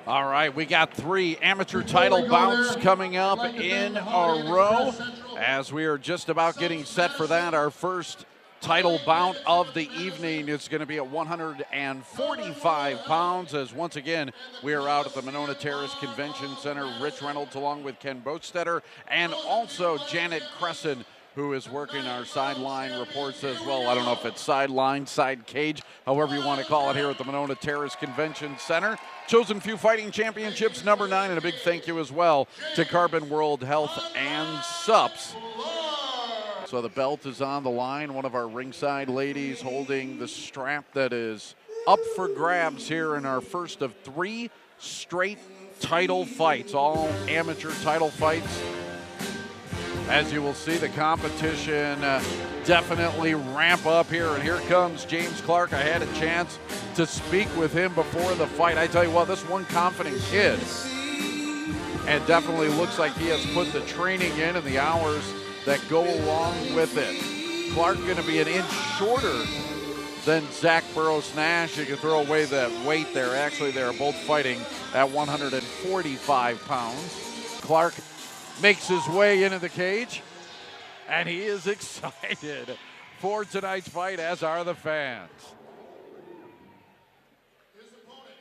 All right, we got 3 amateur title bouts coming up in a row as we are just about getting set for that. Our first title bout of the evening is going to be at 145 pounds as once again we are out at the Monona Terrace Convention Center. Rich Reynolds along with Ken Boatstetter and also Janet Cresson, who is working our sideline reports as well. I don't know if it's sideline, side cage, however you want to call it here at the Monona Terrace Convention Center. Chosen Few Fighting Championships number 9, and a big thank you as well to Carbon World Health and SUPS. So the belt is on the line. One of our ringside ladies holding the strap that is up for grabs here in our first of 3 straight title fights, all amateur title fights. As you will see, the competition definitely ramp up here. And here comes James Clark. I had a chance to speak with him before the fight. I tell you what, this one confident kid, and definitely looks like he has put the training in and the hours that go along with it. Clark going to be an inch shorter than Zach Burros Nash. You can throw away the weight there. Actually, they're both fighting at 145 pounds. Clark makes his way into the cage, and he is excited for tonight's fight, as are the fans. His opponent,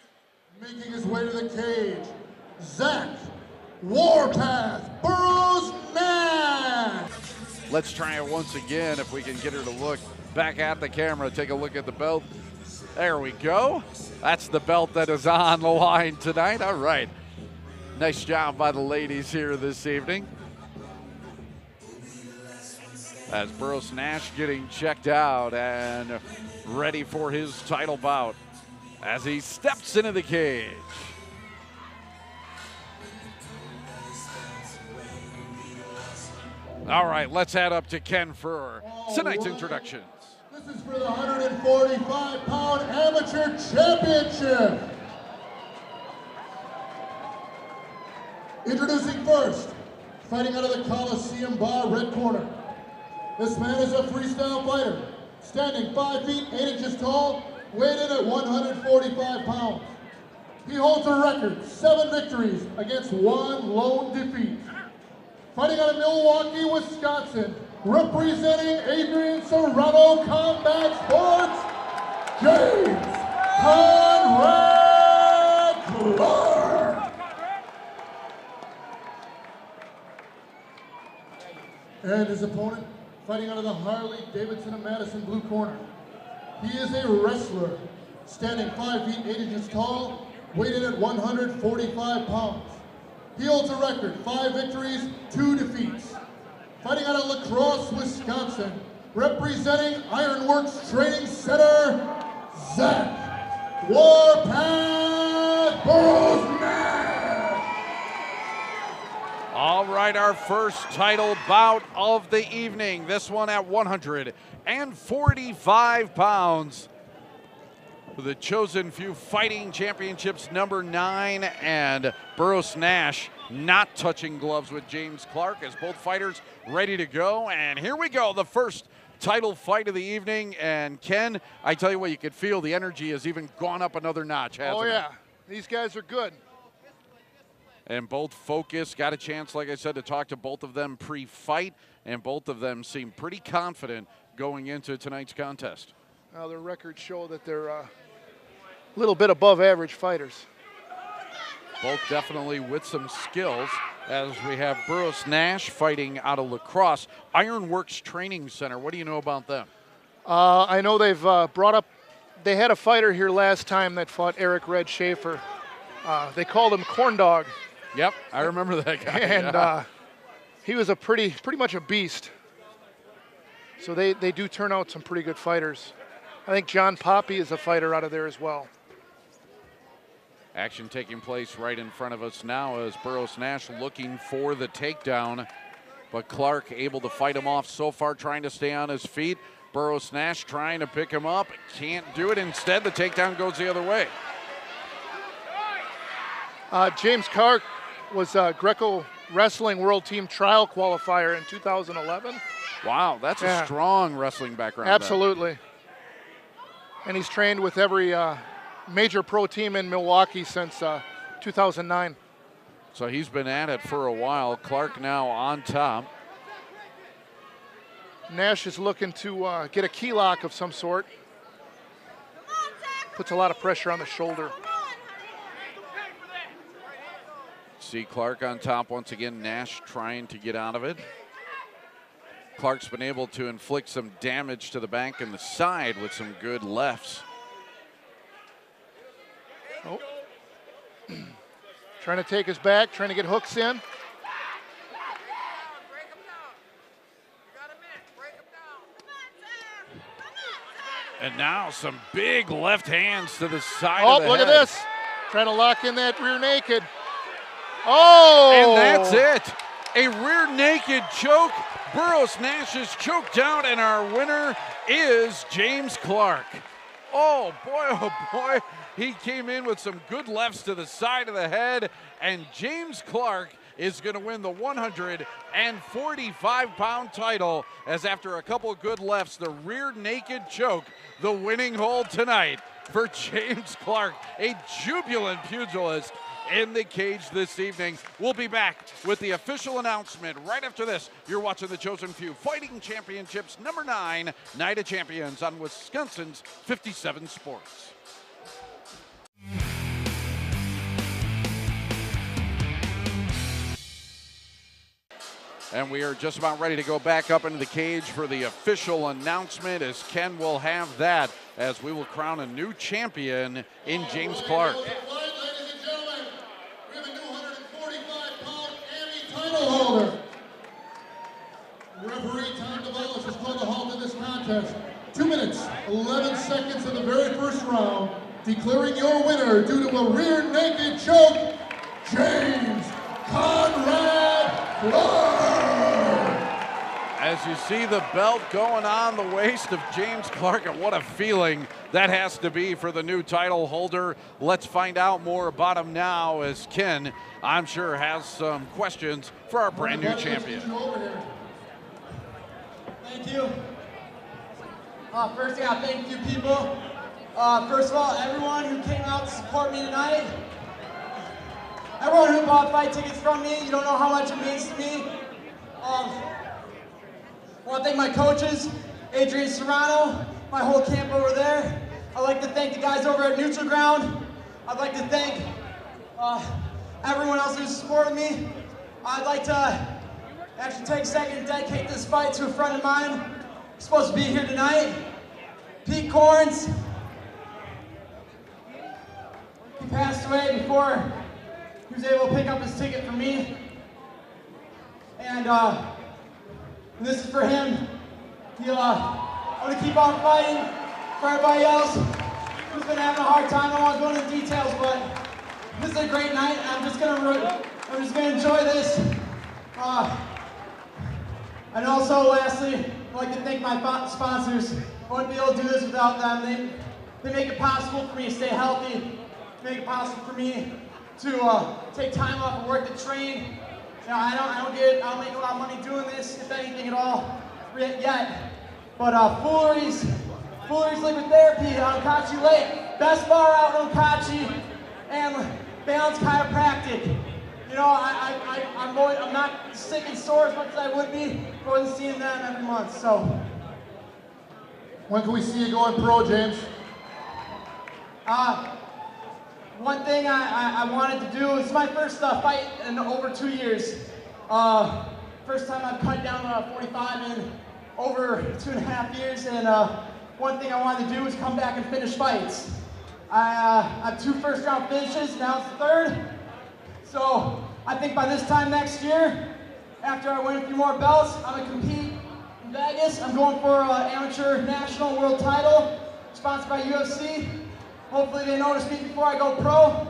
making his way to the cage, Zach Warpath Burros Nash. Let's try it once again if we can get her to look back at the camera. Take a look at the belt. There we go. That's the belt that is on the line tonight. All right. Nice job by the ladies here this evening. As Burros Nash getting checked out and ready for his title bout as he steps into the cage. All right, let's head up to Ken for tonight's introductions. This is for the 145-pound amateur championship. Introducing first, fighting out of the Coliseum bar, red corner. This man is a freestyle fighter, standing 5 feet 8 inches tall, weighed in at 145 pounds. He holds a record, 7 victories against 1 lone defeat. Fighting out of Milwaukee, Wisconsin, representing Adrian Serrano Combat Sports, James Conrad Clark. And his opponent, fighting out of the Harley-Davidson of Madison blue corner. He is a wrestler, standing 5 feet 8 inches tall, weighed in at 145 pounds. He holds a record, 5 victories, 2 defeats. Fighting out of La Crosse, Wisconsin, representing Ironworks Training Center, Zach Warpath Burros Nash. All right, our first title bout of the evening. This one at 145 pounds. For the Chosen Few Fighting Championships number 9, and Burros Nash not touching gloves with James Clark as both fighters ready to go. And here we go, the first title fight of the evening. And Ken, I tell you what, you could feel the energy has even gone up another notch, hasn't it? Oh yeah, these guys are good. And both focused, got a chance, like I said, to talk to both of them pre-fight, and both of them seem pretty confident going into tonight's contest. Their records show that they're a little bit above average fighters. Both definitely with some skills, as we have Burros Nash fighting out of La Crosse. Ironworks Training Center, what do you know about them? I know they've brought up, they had a fighter here last time that fought Eric Red Schaefer. They called him Corn Dog. Yep, I remember that guy. And he was a pretty much a beast. So they do turn out some pretty good fighters. I think John Poppy is a fighter out of there as well. Action taking place right in front of us now as Burros Nash looking for the takedown, but Clark able to fight him off so far, trying to stay on his feet. Burros Nash trying to pick him up, can't do it. Instead, the takedown goes the other way. James Clark was a Greco Wrestling World Team Trial qualifier in 2011. Wow, that's a strong wrestling background. Absolutely. And he's trained with every major pro team in Milwaukee since 2009. So he's been at it for a while. Clark now on top. Nash is looking to get a key lock of some sort. Puts a lot of pressure on the shoulder. See Clark on top once again. Nash trying to get out of it. Clark's been able to inflict some damage to the back and the side with some good lefts. Oh. Trying to take his back, trying to get hooks in. And now some big left hands to the side Oh, of the look head. at this. Trying to lock in that rear naked. Oh! And that's it. A rear naked choke. Burros Nash is choked out, and our winner is James Clark. Oh boy, he came in with some good lefts to the side of the head, and James Clark is going to win the 145-pound title, as after a couple of good lefts, the rear naked choke, the winning hold tonight for James Clark, a jubilant pugilist in the cage this evening. We'll be back with the official announcement right after this. You're watching the Chosen Few Fighting Championships #9 Night of Champions on Wisconsin's 57 Sports. And we are just about ready to go back up into the cage for the official announcement, as Ken will have that as we will crown a new champion in James Clark. Ladies and gentlemen, we have a new 145-pound title holder. Referee Tom DeVellis has called a halt to this contest. 2 minutes, 11 seconds of the very first round, declaring your winner due to a rear naked choke, James Conrad Clark. As you see the belt going on the waist of James Clark, and what a feeling that has to be for the new title holder. Let's find out more about him now, as Ken, I'm sure, has some questions for our brand new champion. Thank you. First, I got to thank you people. First of all, everyone who came out to support me tonight. Everyone who bought fight tickets from me, you don't know how much it means to me. I want to thank my coaches, Adrian Serrano, my whole camp over there. I'd like to thank the guys over at Neutral Ground. I'd like to thank everyone else who supported me. I'd like to actually take a second to dedicate this fight to a friend of mine who's supposed to be here tonight, Pete Corns. He passed away before he was able to pick up his ticket for me. And this is for him. I'm gonna keep on fighting for everybody else who's been having a hard time. I don't want to go into the details, but this is a great night. I'm just gonna enjoy this. And also, lastly, I'd like to thank my sponsors. I wouldn't be able to do this without them. They make it possible for me to stay healthy. Make it possible for me to take time off of work to train. You know, I don't make a lot of money doing this, if anything at all, yet. But Foolery's Liquid Therapy on Kachi Lake, best bar out in Kachi, and Balance Chiropractic. You know, I'm not sick and sore as much as I would be more than seeing them every month. So, when can we see you going pro, James? one thing I wanted to do, it's my first fight in over 2 years. First time I've cut down 45 in over 2.5 years, and one thing I wanted to do is come back and finish fights. I have 2 first-round finishes, now it's the 3rd. So I think by this time next year, after I win a few more belts, I'm gonna compete in Vegas. I'm going for amateur national world title, sponsored by UFC. Hopefully they notice me before I go pro,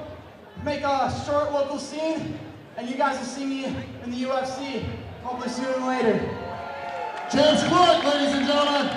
make a short local scene, and you guys will see me in the UFC, hopefully sooner than later. James Clark, ladies and gentlemen.